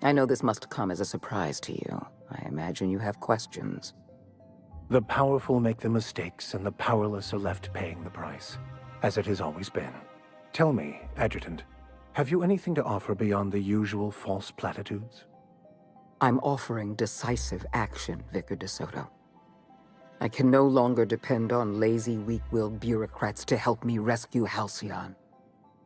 I know this must come as a surprise to you. I imagine you have questions. The powerful make the mistakes, and the powerless are left paying the price, as it has always been. Tell me, Adjutant, have you anything to offer beyond the usual false platitudes? I'm offering decisive action, Vicar DeSoto. I can no longer depend on lazy, weak-willed bureaucrats to help me rescue Halcyon.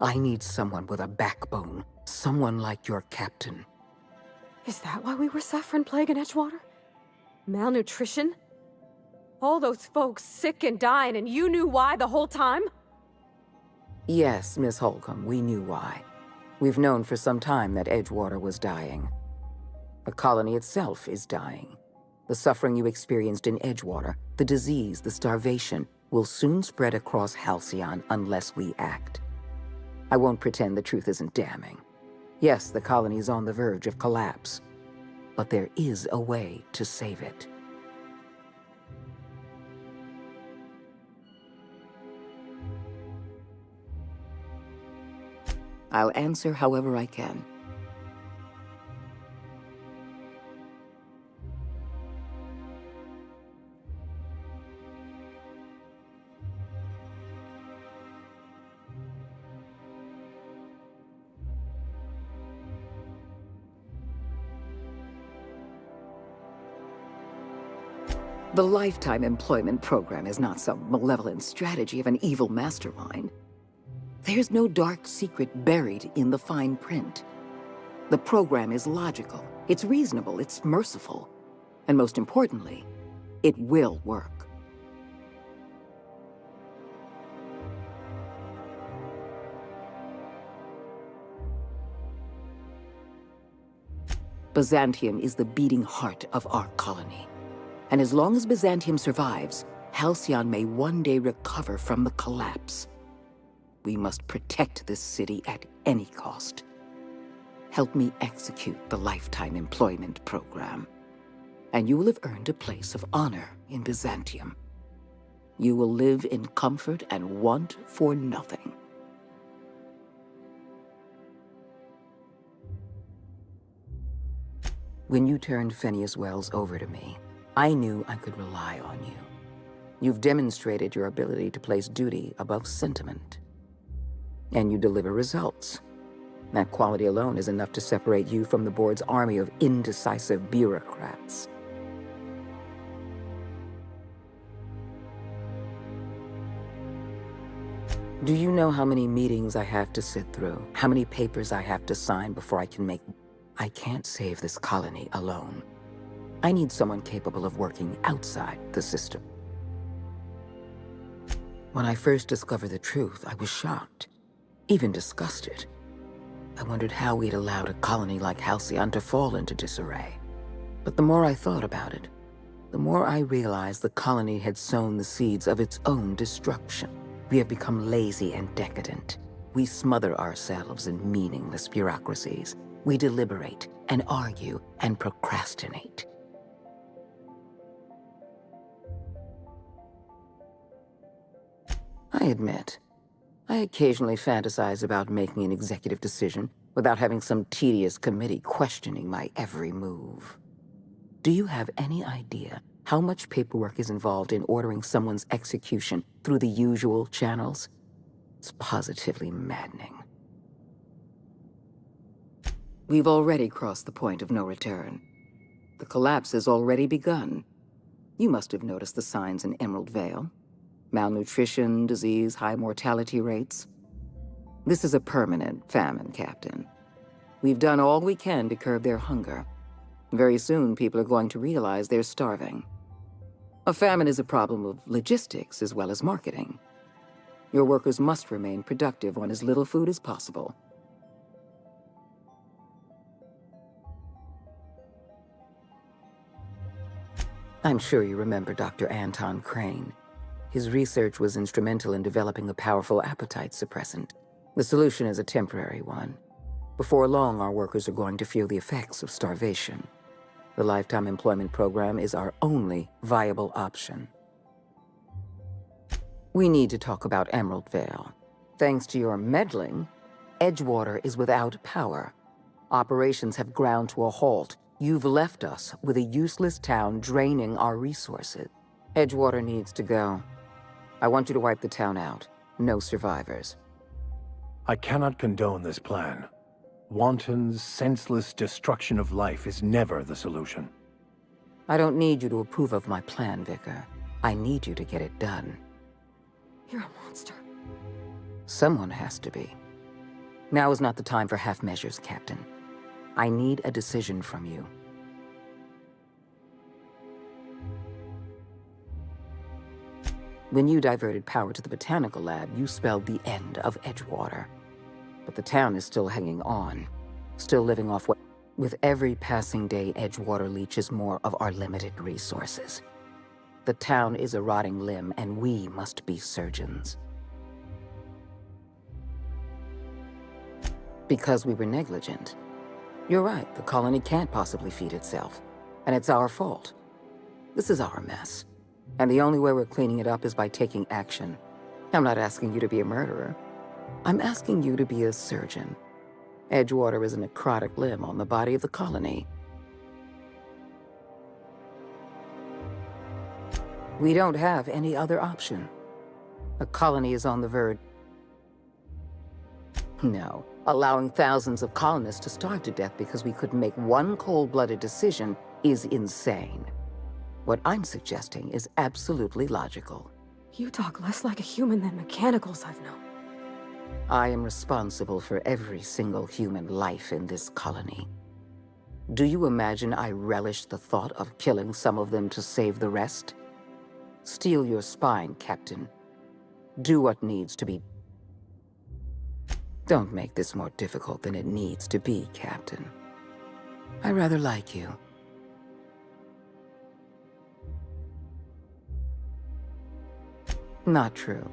I need someone with a backbone, someone like your captain. Is that why we were suffering plague in Edgewater? Malnutrition? All those folks sick and dying, and you knew why the whole time? Yes, Miss Holcomb, we knew why. We've known for some time that Edgewater was dying. The colony itself is dying. The suffering you experienced in Edgewater, the disease, the starvation, will soon spread across Halcyon unless we act. I won't pretend the truth isn't damning. Yes, the colony is on the verge of collapse, but there is a way to save it. I'll answer however I can. The Lifetime Employment Program is not some malevolent strategy of an evil mastermind. There's no dark secret buried in the fine print. The program is logical, it's reasonable, it's merciful, and most importantly, it will work. Byzantium is the beating heart of our colony. And as long as Byzantium survives, Halcyon may one day recover from the collapse. We must protect this city at any cost. Help me execute the Lifetime Employment Program, and you will have earned a place of honor in Byzantium. You will live in comfort and want for nothing. When you turned Phineas Wells over to me, I knew I could rely on you. You've demonstrated your ability to place duty above sentiment. And you deliver results. That quality alone is enough to separate you from the board's army of indecisive bureaucrats. Do you know how many meetings I have to sit through? How many papers I have to sign before I can make... I can't save this colony alone. I need someone capable of working outside the system. When I first discovered the truth, I was shocked, even disgusted. I wondered how we'd allowed a colony like Halcyon to fall into disarray. But the more I thought about it, the more I realized the colony had sown the seeds of its own destruction. We have become lazy and decadent. We smother ourselves in meaningless bureaucracies. We deliberate and argue and procrastinate. I admit, I occasionally fantasize about making an executive decision without having some tedious committee questioning my every move. Do you have any idea how much paperwork is involved in ordering someone's execution through the usual channels? It's positively maddening. We've already crossed the point of no return. The collapse has already begun. You must have noticed the signs in Emerald Vale. Malnutrition, disease, high mortality rates. This is a permanent famine, Captain. We've done all we can to curb their hunger. Very soon, people are going to realize they're starving. A famine is a problem of logistics as well as marketing. Your workers must remain productive on as little food as possible. I'm sure you remember Dr. Anton Crane. His research was instrumental in developing a powerful appetite suppressant. The solution is a temporary one. Before long, our workers are going to feel the effects of starvation. The Lifetime Employment Program is our only viable option. We need to talk about Emerald Vale. Thanks to your meddling, Edgewater is without power. Operations have ground to a halt. You've left us with a useless town draining our resources. Edgewater needs to go. I want you to wipe the town out. No survivors. I cannot condone this plan. Wanton, senseless destruction of life is never the solution. I don't need you to approve of my plan, Vicar. I need you to get it done. You're a monster. Someone has to be. Now is not the time for half measures, Captain. I need a decision from you. When you diverted power to the Botanical Lab, you spelled the end of Edgewater. But the town is still hanging on, still living off what... With every passing day, Edgewater leeches more of our limited resources. The town is a rotting limb, and we must be surgeons. Because we were negligent. You're right, the colony can't possibly feed itself. And it's our fault. This is our mess. And the only way we're cleaning it up is by taking action. I'm not asking you to be a murderer. I'm asking you to be a surgeon. Edgewater is a necrotic limb on the body of the colony. We don't have any other option. The colony is on the verge. No, allowing thousands of colonists to starve to death because we couldn't make one cold-blooded decision is insane. What I'm suggesting is absolutely logical. You talk less like a human than mechanicals I've known. I am responsible for every single human life in this colony. Do you imagine I relish the thought of killing some of them to save the rest? Steel your spine, Captain. Do what needs to be. Don't make this more difficult than it needs to be, Captain. I rather like you. Not true.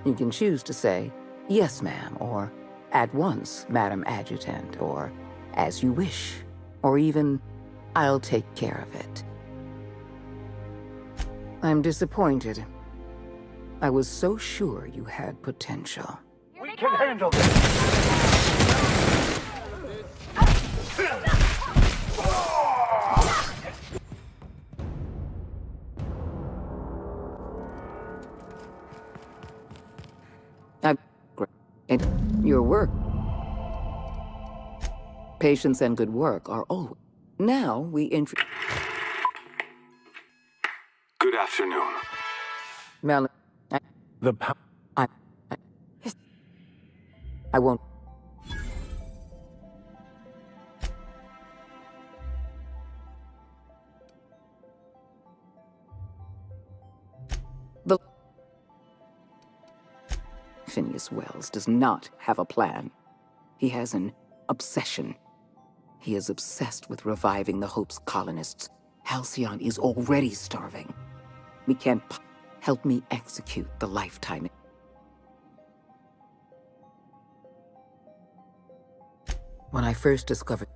You can choose to say, "Yes, ma'am," or "At once, Madam Adjutant," or "As you wish," or even, "I'll take care of it." I'm disappointed. I was so sure you had potential. We can handle this! Your work. Patience and good work are always. Now we Good afternoon. Mel, The power... I won't. The Phineas Wells does not have a plan. He has an obsession. He is obsessed with reviving the Hope's colonists. Halcyon is already starving. We can't help me execute the lifetime. When I first discovered...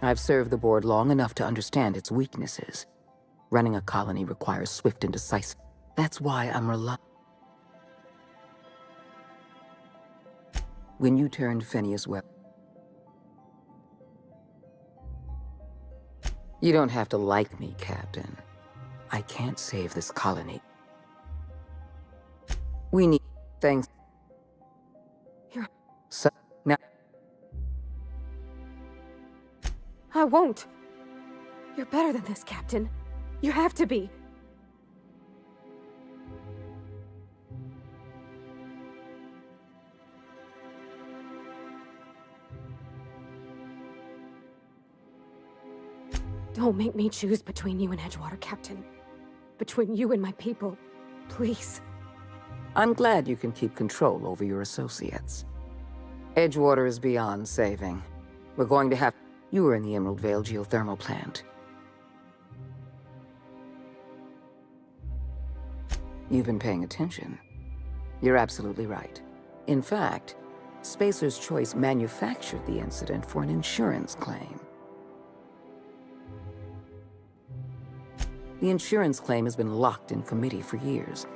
I've served the board long enough to understand its weaknesses. Running a colony requires swift and decisive. That's why I'm When you turned Phineas Wells... You don't have to like me, Captain. I can't save this colony. We need... Thanks. So, now... I won't. You're better than this, Captain. You have to be. Don't make me choose between you and Edgewater, Captain. Between you and my people. Please. I'm glad you can keep control over your associates. Edgewater is beyond saving. We're going to have... You were in the Emerald Vale geothermal plant. You've been paying attention. You're absolutely right. In fact, Spacer's Choice manufactured the incident for an insurance claim. The insurance claim has been locked in committee for years,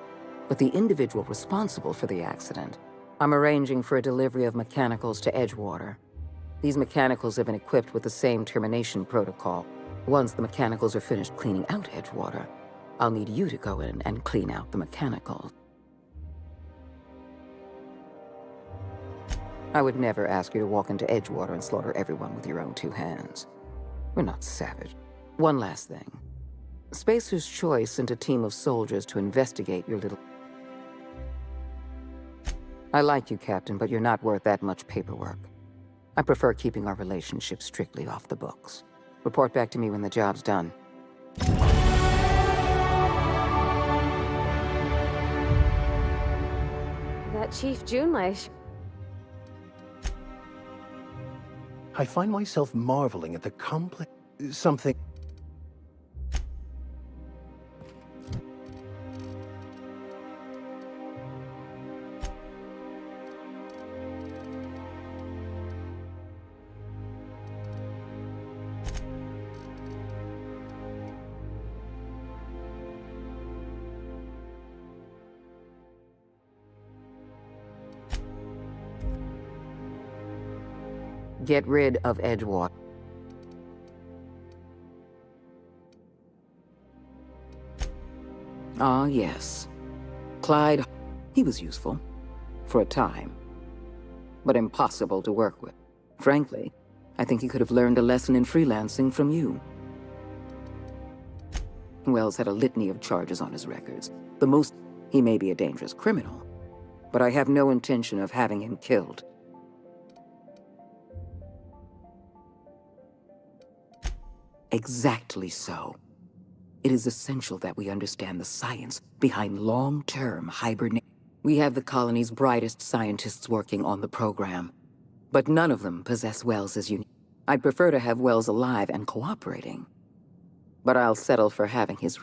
but the individual responsible for the accident, I'm arranging for a delivery of mechanicals to Edgewater. These mechanicals have been equipped with the same termination protocol. Once the mechanicals are finished cleaning out Edgewater, I'll need you to go in and clean out the mechanicals. I would never ask you to walk into Edgewater and slaughter everyone with your own two hands. We're not savage. One last thing. Spacer's Choice sent a team of soldiers to investigate your little... I like you, Captain, but you're not worth that much paperwork. I prefer keeping our relationship strictly off the books. Report back to me when the job's done. That Chief Junlei. I find myself marveling at the complex... something... Get rid of Edgewater. Ah, yes. Clyde, he was useful. For a time. But impossible to work with. Frankly, I think he could have learned a lesson in freelancing from you. Wells had a litany of charges on his records. The most, he may be a dangerous criminal, but I have no intention of having him killed. Exactly so. It is essential that we understand the science behind long-term hibernation. We have the colony's brightest scientists working on the program, but none of them possess Wells' unique. I'd prefer to have Wells alive and cooperating, but I'll settle for having his...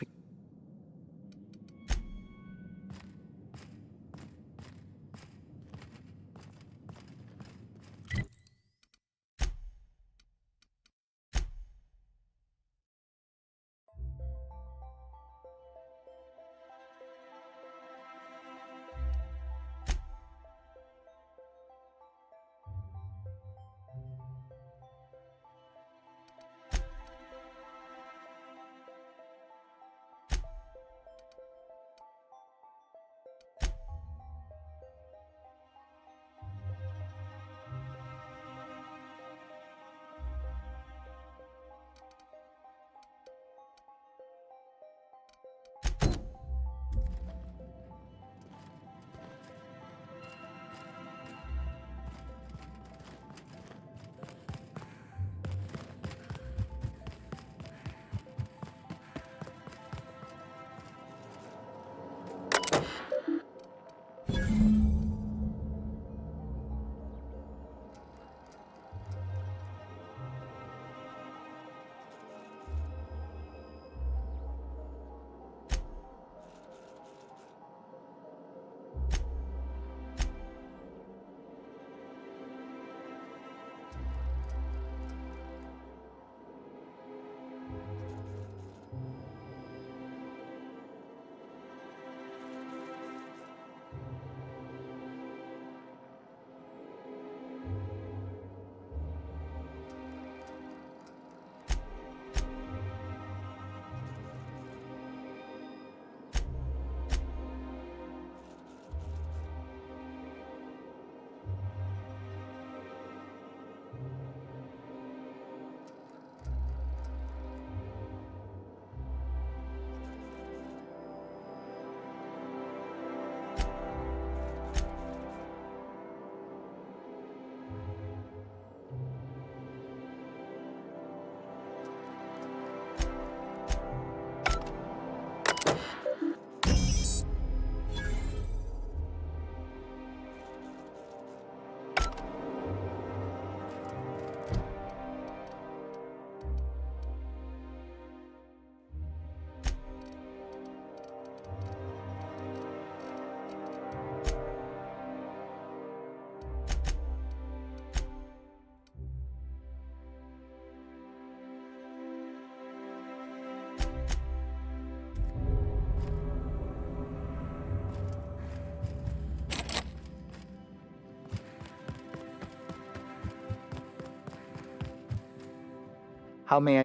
How may I...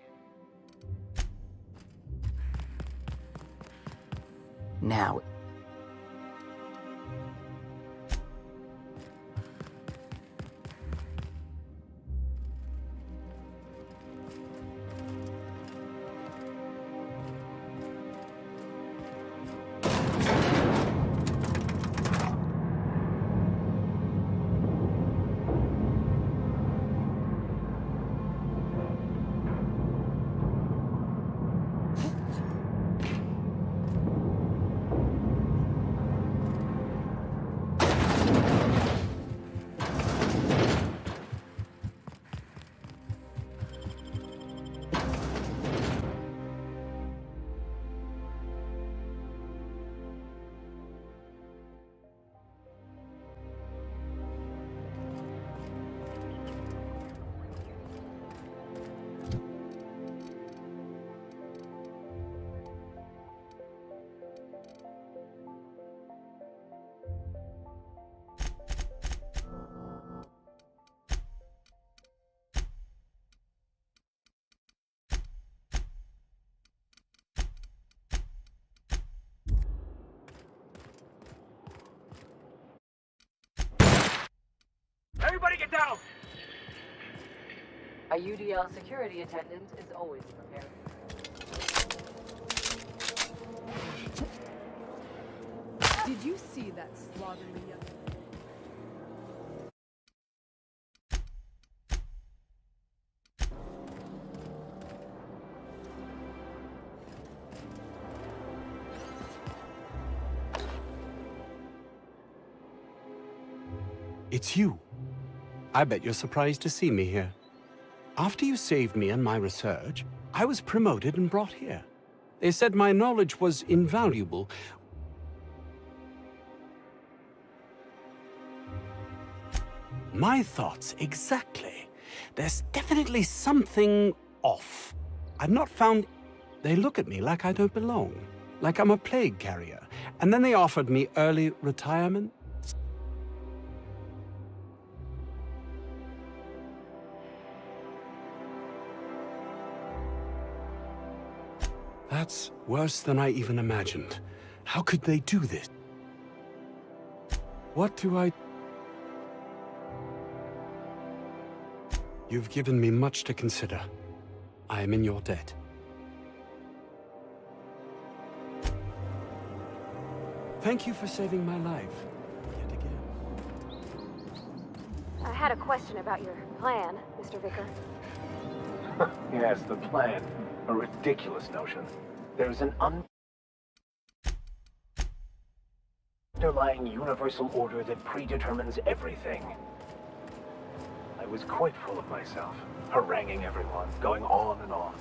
Now... Everybody get down! A UDL security attendant is always prepared. Did you see that slovenly young... It's you. I bet you're surprised to see me here. After you saved me and my research, I was promoted and brought here. They said my knowledge was invaluable. My thoughts, exactly. There's definitely something off. I've not found... They look at me like I don't belong, like I'm a plague carrier. And then they offered me early retirement. That's worse than I even imagined. How could they do this? What do I... You've given me much to consider. I am in your debt. Thank you for saving my life, yet again. I had a question about your plan, Mr. Vicar. Yes, the plan. A ridiculous notion. There's an underlying universal order that predetermines everything. I was quite full of myself, haranguing everyone, going on and on.